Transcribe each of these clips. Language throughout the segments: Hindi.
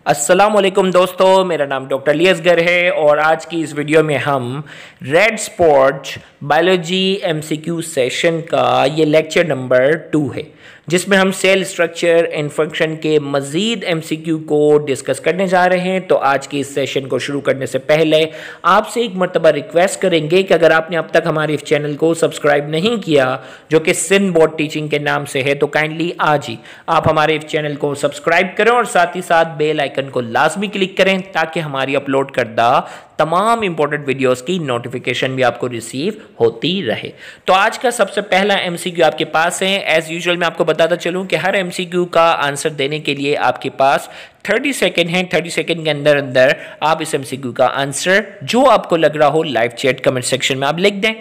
अस्सलामुअलैकुम दोस्तों, मेरा नाम डॉक्टर अली असगर है और आज की इस वीडियो में हम red spot biology MCQ session का ये लेक्चर नंबर 2 है, जिसमें हम सेल स्ट्रक्चर एंड फंक्शन के मज़ीद एमसीक्यू को डिस्कस करने जा रहे हैं। तो आज के इस सेशन को शुरू करने से पहले आपसे एक मरतबा रिक्वेस्ट करेंगे कि अगर आपने अब तक हमारे इस चैनल को सब्सक्राइब नहीं किया, जो कि सिंध बोर्ड टीचिंग के नाम से है, तो काइंडली आज ही आप हमारे इस चैनल को सब्सक्राइब करें और साथ ही साथ बेल आइकन को लाजमी क्लिक करें ताकि हमारी अपलोड करदा तमाम इंपॉर्टेंट वीडियोस की नोटिफिकेशन भी आपको रिसीव होती रहे। तो आज का सबसे पहला एमसीक्यू आपके पास है। एज यूजुअल मैं आपको बताता चलूं कि हर एमसीक्यू का आंसर देने के लिए आपके पास 30 सेकेंड है। 30 सेकेंड के अंदर अंदर आप इस एमसीक्यू का आंसर जो आपको लग रहा हो लाइव चैट कमेंट सेक्शन में आप लिख दें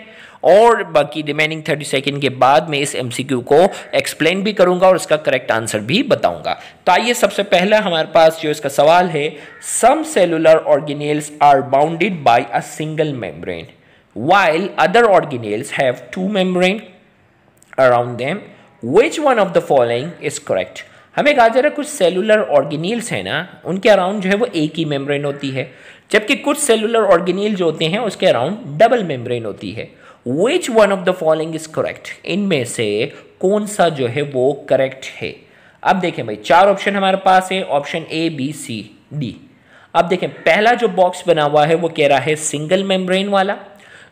और बाकी रिमेनिंग 30 सेकेंड के बाद मैं इस एमसीक्यू को एक्सप्लेन भी करूंगा और इसका करेक्ट आंसर भी बताऊंगा। तो आइए सबसे पहला हमारे पास जो इसका सवाल है, some cellular organelles are bounded by a single membrane while other organelles have two membrane around them, which one of the following is correct? हमें कहा जा रहा है कुछ सेलुलर ऑर्गेनेल्स है ना, उनके अराउंड जो है वो एक ही मेम्ब्रेन होती है, जबकि कुछ सेलुलर ऑर्गेनेल जो होते हैं उसके अराउंड डबल मेम्ब्रेन होती है। Which one of the following is correct? इनमें से कौन सा जो है वो करेक्ट है? अब देखें भाई, चार ऑप्शन हमारे पास है, option A B C D. अब देखें, पहला जो बॉक्स बना हुआ है वो कह रहा है सिंगल मेम्ब्रेन वाला,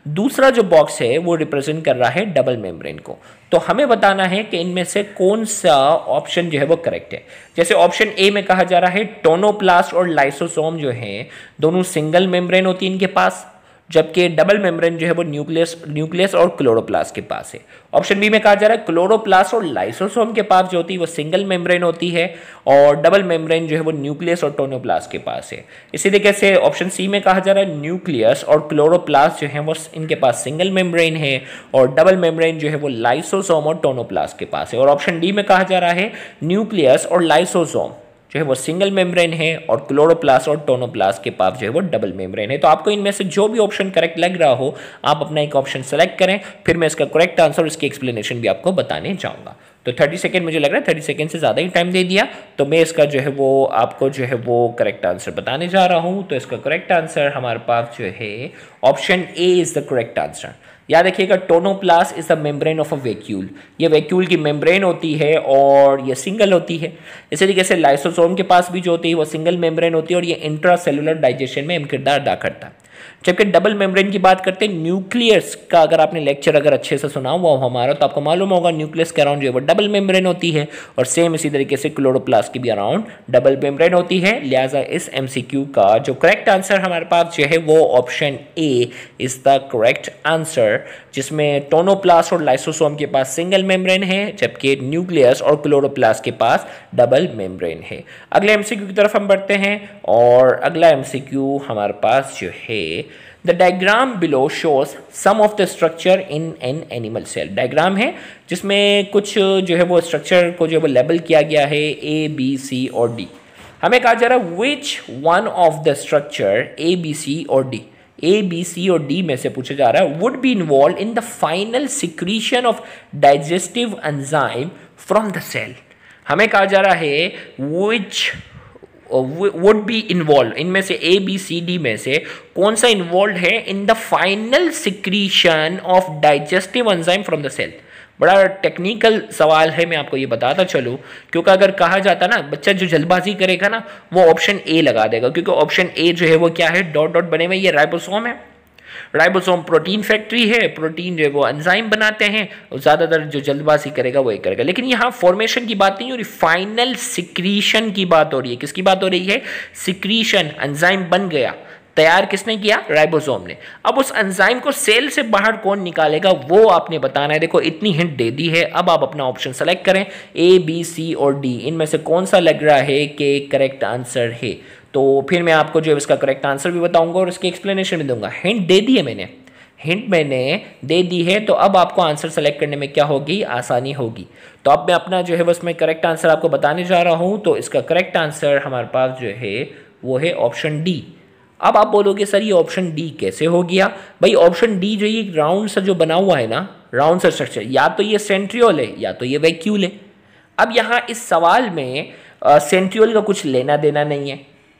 दूसरा जो बॉक्स है वो रिप्रेजेंट कर रहा है डबल मेम्ब्रेन को। तो हमें बताना है कि इनमें से कौन सा ऑप्शन जो है वो करेक्ट है। जैसे ऑप्शन ए में कहा जा रहा है टोनोप्लास्ट और लाइसोसोम जो हैं दोनों सिंगल मेम्ब्रेन होती है इनके पास, जबकि डबल मेम्ब्रेन जो है वो न्यूक्लियस और क्लोरोप्लास्ट के पास है। ऑप्शन बी में कहा जा रहा है क्लोरोप्लास्ट और लाइसोसोम के पास जो होती है वो सिंगल मेम्ब्रेन होती है और डबल मेम्ब्रेन जो है वो न्यूक्लियस और टोनोप्लास्ट के पास है। इसी तरीके से ऑप्शन सी में कहा जा रहा है न्यूक्लियस और क्लोरोप्लास्ट जो है वो इनके पास सिंगल मेम्ब्रेन है और डबल मेम्ब्रेन जो है वो लाइसोसोम और टोनोप्लास्ट के पास है। और ऑप्शन डी में कहा जा रहा है न्यूक्लियस और लाइसोसोम जो है वो सिंगल मेम्ब्रेन है और क्लोरोप्लास्ट और टोनोप्लास्ट के पास जो है वो डबल मेम्ब्रेन है। तो आपको इनमें से जो भी ऑप्शन करेक्ट लग रहा हो आप अपना एक ऑप्शन सेलेक्ट करें, फिर मैं इसका करेक्ट आंसर और इसकी एक्सप्लेनेशन भी आपको बताने जाऊंगा। तो 30 सेकेंड मुझे लग रहा है 30 सेकेंड से ज़्यादा ही टाइम दे दिया, तो मैं इसका जो है वो आपको जो है वो करेक्ट आंसर बताने जा रहा हूँ। तो इसका करेक्ट आंसर हमारे पास जो है option A is the correct answer. याद रखिएगा, tonoplast is the membrane of a vacuole, ये वैक्यूल की मेम्ब्रेन होती है और ये सिंगल होती है। इसी तरीके से लाइसोसोम के पास भी जो होती है वो सिंगल मेम्ब्रेन होती है और ये इंट्रासेलुलर डाइजेशन में अहम किरदार अदा करता है। जबकि डबल मेम्ब्रेन की बात करते हैं, न्यूक्लियस का अगर आपने लेक्चर अगर अच्छे से सुना हुआ हो हमारा तो आपको मालूम होगा न्यूक्लियस के अराउंड जो है वो डबल मेम्ब्रेन होती है और सेम इसी तरीके से क्लोरोप्लास्ट की भी अराउंड डबल मेम्ब्रेन होती है। लिहाजा इस एमसीक्यू का जो करेक्ट आंसर हमारे पास जो है वो option A is the correct answer, जिसमें टोनोप्लास्ट और लाइसोसोम के पास सिंगल मेम्ब्रेन है जबकि न्यूक्लियस और क्लोरोप्लास्ट के पास डबल मेम्ब्रेन है। अगले एमसीक्यू की तरफ हम बढ़ते हैं और अगला एमसीक्यू हमारे पास जो है, the diagram below shows some of the structure in an animal cell. Diagram है जिसमें कुछ जो है वो स्ट्रक्चर को जो है वो लेबल किया गया है ए बी सी और डी। हमें कहा जा रहा है which one of the structure A B C और डी, ए बी सी और डी में से पूछा जा रहा है would be involve in the final secretion of digestive enzyme from the cell. हमें कहा जा रहा है विच वुड बी इन्वॉल्व, इनमें से ए बी सी डी में से कौन सा इन्वॉल्व है in the final secretion of digestive enzyme from the cell. बड़ा टेक्निकल सवाल है, मैं आपको ये बताता चलूँ, क्योंकि अगर कहा जाता ना बच्चा जो जल्दबाजी करेगा ना वो ऑप्शन ए लगा देगा, क्योंकि ऑप्शन ए जो है वो क्या है, डॉट डॉट बने हुए, ये राइबोसोम है। राइबोसोम प्रोटीन फैक्ट्री है, प्रोटीन जो है वो एंजाइम बनाते हैं, ज़्यादातर जो जल्दबाजी करेगा वो ये करेगा। लेकिन यहाँ फॉर्मेशन की बात नहीं हो रही, फाइनल सिक्रीशन की बात हो रही है। किसकी बात हो रही है? सिक्रीशन, एंजाइम बन गया, तैयार किसने किया? राइबोसोम ने। अब उस एंजाइम को सेल से बाहर कौन निकालेगा वो आपने बताना है। देखो इतनी हिंट दे दी है, अब आप अपना ऑप्शन सेलेक्ट करें, ए बी सी और डी, इनमें से कौन सा लग रहा है कि करेक्ट आंसर है। तो फिर मैं आपको जो है इसका करेक्ट आंसर भी बताऊंगा और इसकी एक्सप्लेनेशन भी दूंगा। हिंट दे दी है मैंने, हिंट मैंने दे दी है, तो अब आपको आंसर सेलेक्ट करने में क्या होगी, आसानी होगी। तो अब मैं अपना जो है उसमें करेक्ट आंसर आपको बताने जा रहा हूँ। तो इसका करेक्ट आंसर हमारे पास जो है वो है ऑप्शन डी। अब आप बोलोगे सर ये ऑप्शन डी कैसे हो गया? भाई ऑप्शन डी जो ये राउंड सा जो बना हुआ है ना, राउंड सा स्ट्रक्चर, या तो ये सेंट्रियोल है या तो ये वैक्यूल है। अब यहाँ इस सवाल में सेंट्रियोल का कुछ लेना देना नहीं है,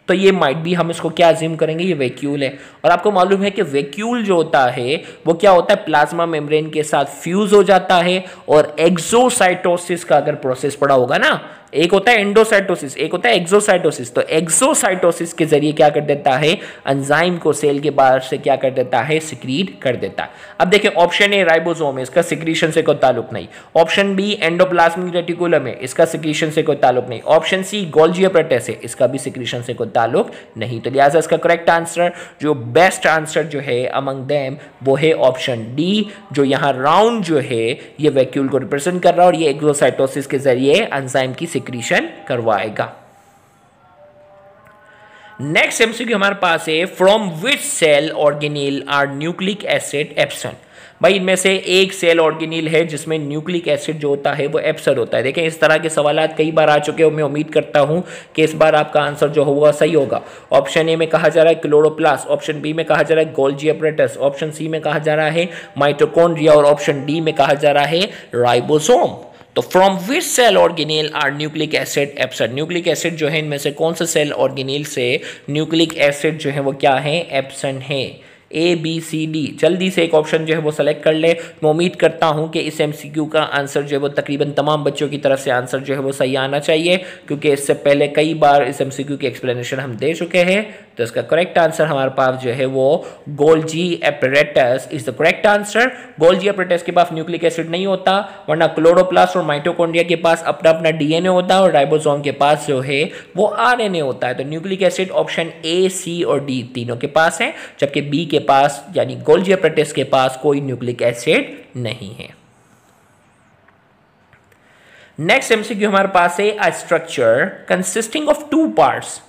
तो ये माइट भी हम इसको क्या अज्यूम करेंगे, ये वैक्यूल है। और आपको मालूम है कि वैक्यूल जो होता है वो क्या होता है, प्लाज्मा मेम्ब्रेन के साथ फ्यूज हो जाता है। और एक्सोसाइटोसिस का अगर प्रोसेस पड़ा होगा ना, एक होता है एंडोसाइटोसिस, एक होता है एक्सोसाइटोसिस। तो एक्सोसाइटोसिस के जरिए क्या कर देता है, एंजाइम को सेल के बाहर से क्या कर देता है, सिक्रीट कर देता है। अब देखिए ऑप्शन ए राइबोसोम है, इसका सिक्रीशन से कोई ताल्लुक नहीं। ऑप्शन बी एंडोप्लाज्मिक रेटिकुलम है, इसका सिक्रीशन से कोई ताल्लुक नहीं। ऑप्शन सी गोल्जी apparatus है, इसका भी सिक्रीशन से कोई ताल्लुक नहीं। तो लिहाजा इसका करेक्ट आंसर, जो बेस्ट आंसर जो है अमंग देम, वो है ऑप्शन डी, जो यहाँ राउंड जो है ये वैक्यूल को रिप्रेजेंट कर रहा है और ये एक्सोसाइटोसिस के जरिए एंजाइम की सिक्रीशन करवाएगा। नेक्स्ट एमसीक्यू हमारे पास है, from which cell organelle are nucleic acid absent. भाई इनमें से एक सेल ऑर्गेनेल है जिसमें न्यूक्लिक एसिड जो होता है वो एब्सेंट होता है। देखें इस तरह के सवाल कई बार आ चुके हैं, मैं उम्मीद करता हूं कि इस बार आपका आंसर जो होगा सही होगा। ऑप्शन ए में कहा जा रहा है क्लोरोप्लास्ट, ऑप्शन बी में कहा जा रहा है गोल्जी apparatus, ऑप्शन सी में कहा जा रहा है माइटोकॉन्ड्रिया और ऑप्शन डी में कहा जा रहा है राइबोसोम। तो from which cell organelle are nucleic acid absent, nucleic acid जो है इनमें से कौन सा सेल ऑर्गेनेल से न्यूक्लिक एसिड जो है वो क्या है, एब्सेंट है। ए बी सी डी, जल्दी से एक ऑप्शन जो है वो सेलेक्ट कर ले। मैं उम्मीद करता हूं कि इस एमसीक्यू का आंसर जो है वो तकरीबन तमाम बच्चों की तरफ से आंसर जो है वो सही आना चाहिए, क्योंकि इससे पहले कई बार इस एमसीक्यू की एक्सप्लेनेशन हम दे चुके हैं। तो इसका करेक्ट आंसर हमारे पास जो है वो Golgi apparatus is the correct answer. Golgi apparatus के पास न्यूक्लिक एसिड नहीं होता, वरना क्लोरोप्लास्ट और माइटोकॉन्ड्रिया के पास अपना अपना डीएनए होता है और राइबोसोम के पास जो है वो आरएनए होता है। तो न्यूक्लिक एसिड ऑप्शन ए, सी और डी तीनों के पास है, जबकि बी के पास यानी गोल्जी apparatus के पास कोई न्यूक्लिक एसिड नहीं है। नेक्स्ट एमसीक्यू हमारे पास है, a structure consisting of two parts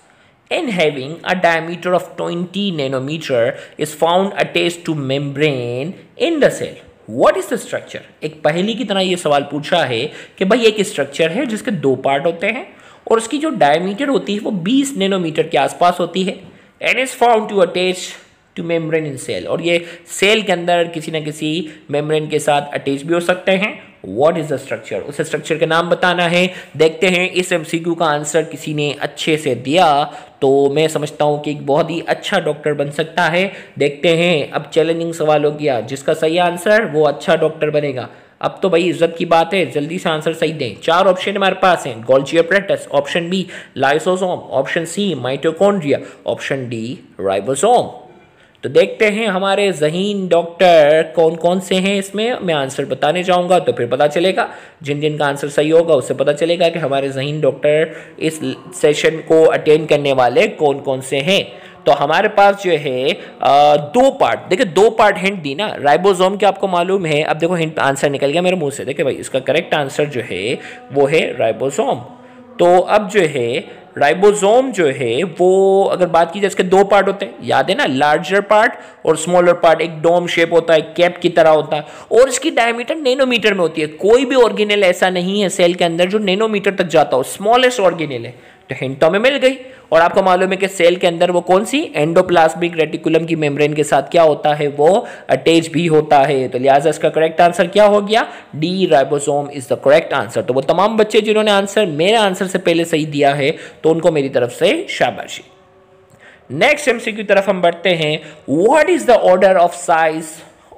and having a diameter of 20 nanometer is found attached to membrane in the cell. What is the structure? एक पहेली की तरह ये सवाल पूछा है कि भाई एक स्ट्रक्चर है जिसके दो पार्ट होते हैं और उसकी जो डायमीटर होती है वो 20 नैनोमीटर के आसपास होती है, and is found to attach to membrane in cell, और ये सेल के अंदर किसी न किसी मेम्ब्रेन के साथ अटैच भी हो सकते हैं। What is the structure? उस स्ट्रक्चर का नाम बताना है। देखते हैं इस एमसीक्यू का आंसर किसी ने अच्छे से दिया तो मैं समझता हूं कि एक बहुत ही अच्छा डॉक्टर बन सकता है। देखते हैं अब चैलेंजिंग सवाल हो गया, जिसका सही आंसर वो अच्छा डॉक्टर बनेगा। अब तो भाई इज्जत की बात है, जल्दी से आंसर सही दें। चार ऑप्शन हमारे पास हैं, Golgi apparatus, option B lysosome, option C mitochondria, option D ribosome. तो देखते हैं हमारे ज़हीन डॉक्टर कौन कौन से हैं इसमें। मैं आंसर बताने जाऊंगा तो फिर पता चलेगा, जिन जिन का आंसर सही होगा उससे पता चलेगा कि हमारे ज़हीन डॉक्टर इस सेशन को अटेंड करने वाले कौन कौन से हैं। तो हमारे पास जो है दो पार्ट, देखिए दो पार्ट हिंट दी ना, राइबोसोम के आपको मालूम है। अब देखो हिंट आंसर निकल गया मेरे मुंह से। देखिए भाई इसका करेक्ट आंसर जो है वो है राइबोसोम। तो अब जो है राइबोसोम जो है वो अगर बात की जाए इसके दो पार्ट होते हैं, याद है ना, लार्जर पार्ट और स्मॉलर पार्ट। एक डोम शेप होता है, कैप की तरह होता है और इसकी डायमीटर नैनोमीटर में होती है। कोई भी ऑर्गेनेल ऐसा नहीं है सेल के अंदर जो नैनोमीटर तक जाता हो, स्मॉलेस्ट ऑर्गेनेल है। तो हिंट तो हमें मिल गई। और आपको मालूम है कि सेल के अंदर वो कौन सी एंडोप्लाज्मिक रेटिकुलम की मेम्ब्रेन के साथ क्या होता है, वो अटैच भी होता है। तो लिहाजा इसका करेक्ट आंसर क्या हो गया, D ribosome is the correct answer. तो वो तमाम बच्चे जिन्होंने आंसर मेरे आंसर से पहले सही दिया है तो उनको मेरी तरफ से शाबाशी। नेक्स्ट एमसीक्यू की तरफ हम बढ़ते हैं। What is the order of size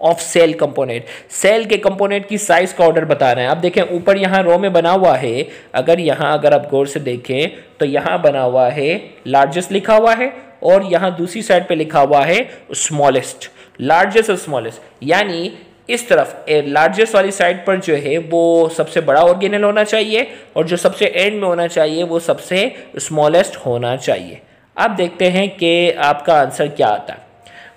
of cell component, cell के कंपोनेंट की साइज का ऑर्डर बता रहे हैं। अब देखें ऊपर यहाँ रो में बना हुआ है, अगर आप गौर से देखें तो यहाँ बना हुआ है लार्जेस्ट लिखा हुआ है और यहाँ दूसरी साइड पे लिखा हुआ है स्मॉलेस्ट। लार्जेस्ट और स्मॉलेस्ट यानी इस तरफ लार्जेस्ट वाली साइड पर जो है वो सबसे बड़ा ऑर्गेनेल होना चाहिए और जो सबसे एंड में होना चाहिए वो सबसे स्मॉलेस्ट होना चाहिए। अब देखते हैं कि आपका आंसर क्या आता है।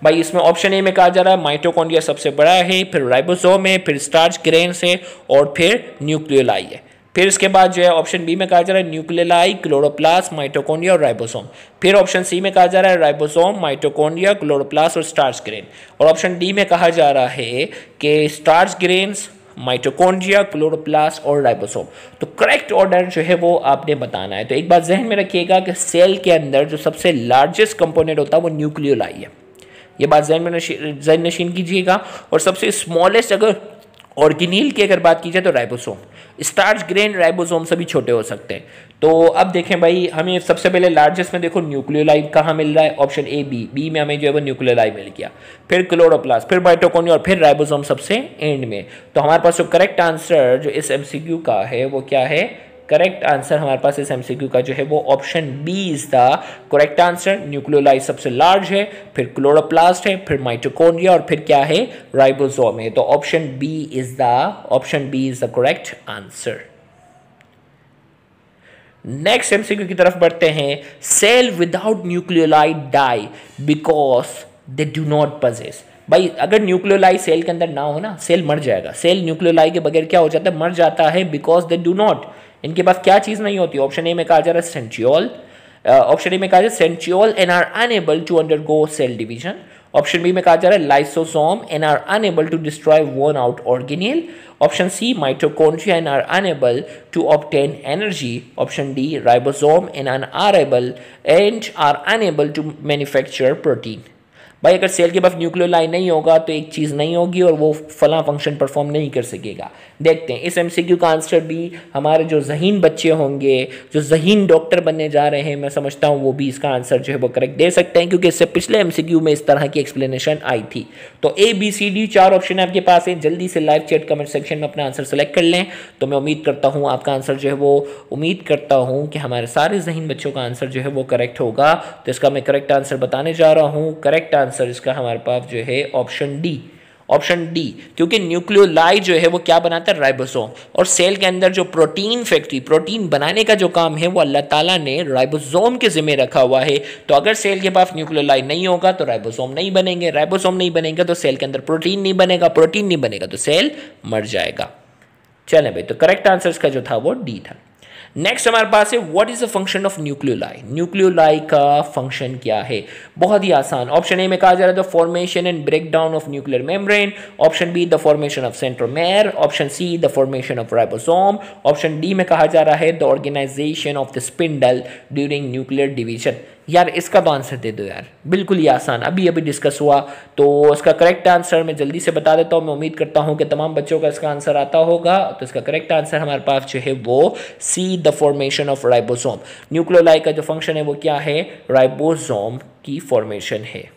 भाई इसमें ऑप्शन ए में कहा जा रहा है माइटोकॉन्ड्रिया सबसे बड़ा है, फिर राइबोसोम है, फिर स्टार्च ग्रेन्स है और फिर न्यूक्लियोलाई है। फिर इसके बाद जो है ऑप्शन बी में कहा जा रहा है न्यूक्लियोलाई, क्लोरोप्लास्ट, माइटोकॉन्ड्रिया और राइबोसोम। फिर ऑप्शन सी में कहा जा रहा है राइबोसोम, माइटोकॉन्ड्रिया, क्लोरोप्लास्ट और स्टार्च ग्रेन। और ऑप्शन डी में कहा जा रहा है कि स्टार्च ग्रेन्स, माइटोकॉन्ड्रिया, क्लोरोप्लास्ट और राइबोसोम। तो करेक्ट ऑर्डर जो है वो आपने बताना है। तो एक बात जहन में रखिएगा कि सेल के अंदर जो सबसे लार्जेस्ट कंपोनेंट होता है वो न्यूक्लियोलाई है, ये बात जहन नशीन कीजिएगा। और सबसे स्मॉलेस्ट अगर ऑर्गेनील की अगर बात की जाए तो राइबोसोम, स्टार्च ग्रेन राइबोसोम सभी छोटे हो सकते हैं। तो अब देखें भाई, हमें सबसे पहले लार्जेस्ट में देखो न्यूक्लियोलाई कहाँ मिल रहा है, ऑप्शन ए बी में हमें जो है वो न्यूक्लियोलाई मिल गया, फिर क्लोरोप्लास्ट, फिर माइटोकॉन्ड्रिया और फिर राइबोसोम सबसे एंड में। तो हमारे पास जो करेक्ट आंसर जो इस एमसीक्यू का है वो क्या है, करेक्ट आंसर हमारे पास इस एमसीक्यू का जो है वो option B is the correct answer. Nucleoli सबसे लार्ज है, फिर क्लोरोप्लास्ट है, फिर माइटोकॉन्ड्रिया और फिर क्या है, राइबोसोम है। तो option B is the correct answer. Next MCQ की तरफ बढ़ते हैं। Cell without nucleoli die because they do not possess. भाई अगर न्यूक्लियोलाई सेल के अंदर ना हो ना, सेल मर जाएगा। सेल न्यूक्लियोलाई के बगैर क्या हो जाता है, मर जाता है, बिकॉज दे डू नॉट, इनके पास क्या चीज नहीं होती। ऑप्शन ए में कहा जा रहा है सेंट्रियोल, ऑप्शन ए में कहा जा रहा है centriole and are unable to undergo cell division. Option B में कहा जा रहा है lysosome and are unable to destroy worn out organelle. Option C mitochondria and are unable to obtain energy. Option D ribosome and are unable to manufacture protein. भाई अगर सेल के पास न्यूक्लियोलाई नहीं होगा तो एक चीज़ नहीं होगी और वो फला फंक्शन परफॉर्म नहीं कर सकेगा। देखते हैं इस एमसीक्यू का आंसर भी हमारे जो ज़हीन बच्चे होंगे, जो ज़हीन डॉक्टर बनने जा रहे हैं, मैं समझता हूँ वो भी इसका आंसर जो है वो करेक्ट दे सकते हैं, क्योंकि इससे पिछले एमसीक्यू में इस तरह की एक्सप्लेनेशन आई थी। तो A B C D 4 option आपके पास है। जल्दी से लाइव चैट कमेंट सेक्शन में अपना आंसर सेलेक्ट कर लें। तो मैं उम्मीद करता हूँ आपका आंसर जो है वो, उम्मीद करता हूँ कि हमारे सारे ज़हीन बच्चों का आंसर जो है वो करेक्ट होगा। तो इसका मैं करेक्ट आंसर बताने जा रहा हूँ। करेक्ट आंसर इसका हमारे पास जो है ऑप्शन डी, ऑप्शन डी, क्योंकि न्यूक्लियोलाई जो है वो क्या बनाता है, राइबोसोम। और सेल के अंदर जो प्रोटीन फैक्ट्री, प्रोटीन बनाने का जो काम है वो अल्लाह ताला ने राइबोसोम के जिम्मे रखा हुआ है। तो अगर सेल के पास न्यूक्लियोलाई नहीं होगा तो राइबोसोम नहीं बनेंगे, राइबोसोम नहीं बनेगा तो सेल के अंदर प्रोटीन नहीं बनेगा, प्रोटीन नहीं बनेगा तो सेल मर जाएगा। चलें भाई, तो करेक्ट आंसर इसका जो था वो डी था। नेक्स्ट हमारे पास है what is the function of nucleoli. Nucleoli का फंक्शन क्या है, बहुत ही आसान। ऑप्शन ए में कहा जा रहा है the formation and break down of nuclear membrane. Option B the formation of centromere. Option C the formation of ribosome. Option D में कहा जा रहा है the organisation of the spindle during nuclear division. यार इसका तो आंसर दे दो यार, बिल्कुल ही आसान, अभी अभी डिस्कस हुआ। तो इसका करेक्ट आंसर मैं जल्दी से बता देता हूँ। मैं उम्मीद करता हूँ कि तमाम बच्चों का इसका आंसर आता होगा। तो इसका करेक्ट आंसर हमारे पास जो है वो सी the formation of ribosome. Nucleoli का जो फंक्शन है वो क्या है, राइबोसोम की फॉर्मेशन है।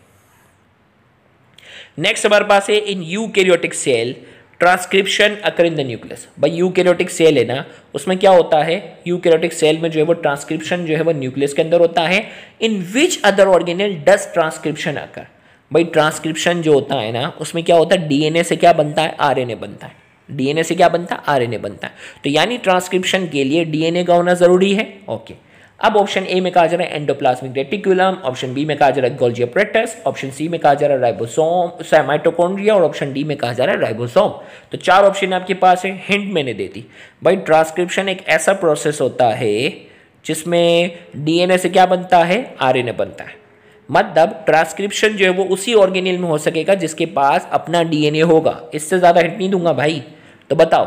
नेक्स्ट हमारे पास है in eukaryotic cell transcription occur in the nucleus. भाई यूकैरियोटिक सेल है ना, उसमें क्या होता है, यूकैरियोटिक सेल में जो है वो ट्रांसक्रिप्शन जो है वो न्यूक्लियस के अंदर होता है। In which other organelle does transcription occur. भाई ट्रांसक्रिप्शन जो होता है ना, उसमें क्या होता है, डीएनए से क्या बनता है, आरएनए बनता है। डीएनए से क्या बनता है, आरएनए बनता है। तो यानी ट्रांसक्रिप्शन के लिए डीएनए का होना जरूरी है। ओके, अब ऑप्शन ए में कहा जा रहा है एंडोप्लाज्मिक रेटिकुलम, ऑप्शन बी में कहा जा रहा है गोल्गी apparatus, ऑप्शन सी में कहा जा रहा है राइबोसोम माइटोकॉन्ड्रिया और ऑप्शन डी में कहा जा रहा है राइबोसोम। तो 4 ऑप्शन आपके पास है। हिंट मैंने दे दी। भाई ट्रांसक्रिप्शन एक ऐसा प्रोसेस होता है जिसमें डीएनए से क्या बनता है, आरएनए बनता है। मतलब ट्रांसक्रिप्शन जो है वो उसी ऑर्गेनेल में हो सकेगा जिसके पास अपना डीएनए होगा। इससे ज्यादा हिंट नहीं दूंगा भाई। तो बताओ,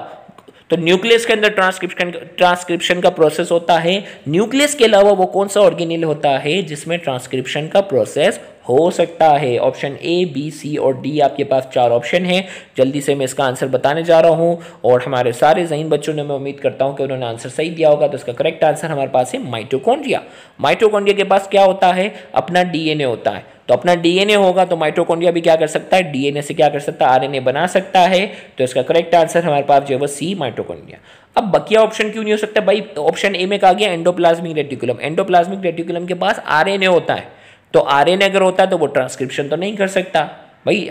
तो न्यूक्लियस के अंदर ट्रांसक्रिप्शन का प्रोसेस होता है। न्यूक्लियस के अलावा वो कौन सा ऑर्गेनेल होता है जिसमें ट्रांसक्रिप्शन का प्रोसेस हो सकता है। ऑप्शन ए बी सी और डी आपके पास 4 ऑप्शन है। जल्दी से मैं इसका आंसर बताने जा रहा हूं और हमारे सारे ज़हीन बच्चों ने, मैं उम्मीद करता हूं कि उन्होंने आंसर सही दिया होगा। तो इसका करेक्ट आंसर हमारे पास है माइटोकॉन्ड्रिया। माइटोकॉन्ड्रिया के पास क्या होता है, अपना डीएनए होता है। तो अपना डीएनए होगा तो माइटोकॉन्ड्रिया भी क्या कर सकता है, डीएनए से क्या कर सकता है, आरएनए बना सकता है। तो इसका करेक्ट आंसर हमारे पास जो है वो सी माइटोकॉन्ड्रिया। अब बकिया ऑप्शन क्यों नहीं हो सकता भाई। ऑप्शन ए में कहा गया एंडोप्लाज्मिक रेटिकुलम। एंडोप्लाज्मिक रेटिकुलम के पास आरएनए होता है। तो आरएनए अगर होता है तो वो ट्रांसक्रिप्शन तो नहीं कर सकता भाई।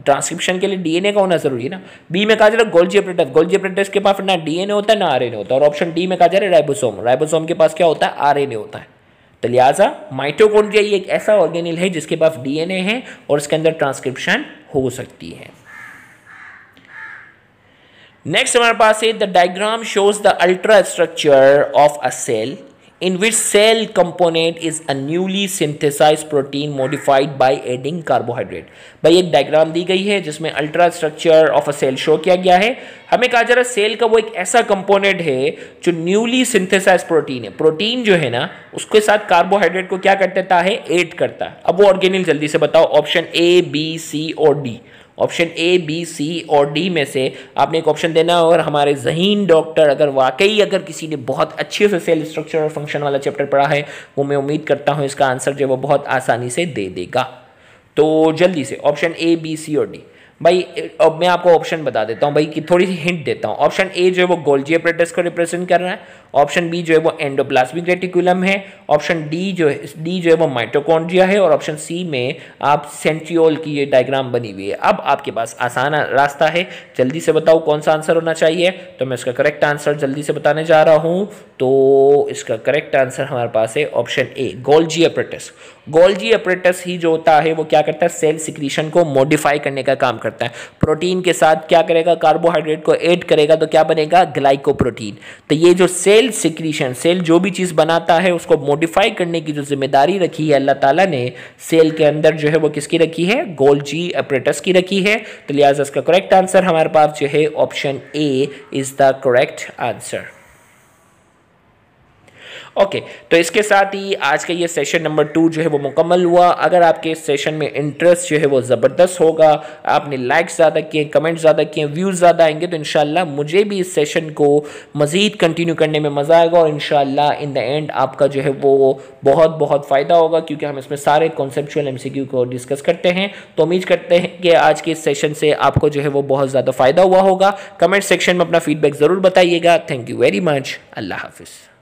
ट्रांसक्रिप्शन के लिए डीएनए का होना जरूरी है ना। बी में कहा जा रहा है गोल्गी apparatus। गोल्गी apparatus के पास ना डीएनए होता है ना आरएनए होता है। और ऑप्शन डी में कहा जा रहा है राइबोसोम। राइबोसोम के पास क्या होता है, आरएनए होता है। तो लिहाजा माइटोकॉन्ड्रिया ये एक ऐसा ऑर्गेनेल है जिसके पास डीएनए है और इसके अंदर ट्रांसक्रिप्शन हो सकती है। नेक्स्ट हमारे पास है the diagram shows the ultra structure of a cell in which cell component is a newly synthesized protein modified by adding carbohydrate। भाई एक डायग्राम दी गई है जिसमें ultra structure of a cell show किया गया है। हमें कहा जा रहा है सेल का वो एक ऐसा कंपोनेंट है जो न्यूली सिंथेसाइज प्रोटीन है। प्रोटीन जो है ना उसके साथ कार्बोहाइड्रेट को क्या कर देता है, ऐड करता है। अब वो ऑर्गेनेल जल्दी से बताओ। ऑप्शन ए बी सी और D. Option A, B, C और डी में से आपने एक ऑप्शन देना। और हमारे ज़हीन डॉक्टर अगर किसी ने बहुत अच्छे से सेल स्ट्रक्चर और फंक्शन वाला चैप्टर पढ़ा है, वो मैं उम्मीद करता हूँ इसका आंसर जो है वो बहुत आसानी से दे देगा। तो जल्दी से ऑप्शन ए, बी, सी और डी। भाई अब मैं आपको ऑप्शन बता देता हूँ भाई, कि थोड़ी सी हिंट देता हूँ। ऑप्शन ए जो है वो गोल्जी अपरेटस को रिप्रेजेंट कर रहा है। ऑप्शन बी जो है वो एंडोप्लाज्मिक रेटिकुलम है। ऑप्शन डी जो है वो माइटोकॉन्ड्रिया है। और ऑप्शन सी में आप सेंट्रियोल की ये डायग्राम बनी हुई है। अब आपके पास आसान रास्ता है, जल्दी से बताओ कौन सा आंसर होना चाहिए। तो मैं इसका करेक्ट आंसर जल्दी से बताने जा रहा हूँ। तो इसका करेक्ट आंसर हमारे पास है option A, Golgi apparatus. Golgi apparatus ही जो होता है वो क्या करता है, सेल सिक्रीशन को मॉडिफाई करने का काम करता है। प्रोटीन के साथ क्या करेगा, कार्बोहाइड्रेट को ऐड करेगा तो क्या बनेगा, ग्लाइकोप्रोटीन। तो ये जो सेल सिक्रीशन, सेल जो भी चीज़ बनाता है उसको मॉडिफाई करने की जो जिम्मेदारी रखी है अल्लाह ताला ने सेल के अंदर जो है वो किसकी रखी है, गोल्जी अपरेटस की रखी है। तो लिहाजा इसका करेक्ट आंसर हमारे पास जो है option A is the correct answer. Okay तो इसके साथ ही आज का ये सेशन नंबर 2 जो है वो मुकम्मल हुआ। अगर आपके इस सेशन में इंटरेस्ट जो है वो ज़बरदस्त होगा, आपने लाइक्स ज़्यादा किए, कमेंट्स ज़्यादा किए, व्यूज़ ज़्यादा आएंगे, तो इंशाल्लाह मुझे भी इस सेशन को मज़ीद कंटिन्यू करने में मज़ा आएगा। और इंशाल्लाह इन द एंड आपका जो है वो बहुत बहुत फ़ायदा होगा, क्योंकि हम इसमें सारे कॉन्सेप्चुअल MCQ को डिस्कस करते हैं। तो उम्मीद करते हैं कि आज के इस सेशन से आपको जो है वो बहुत ज़्यादा फ़ायदा हुआ होगा। कमेंट सेक्शन में अपना फीडबैक ज़रूर बताइएगा। Thank you very much. अल्लाह हाफिज़।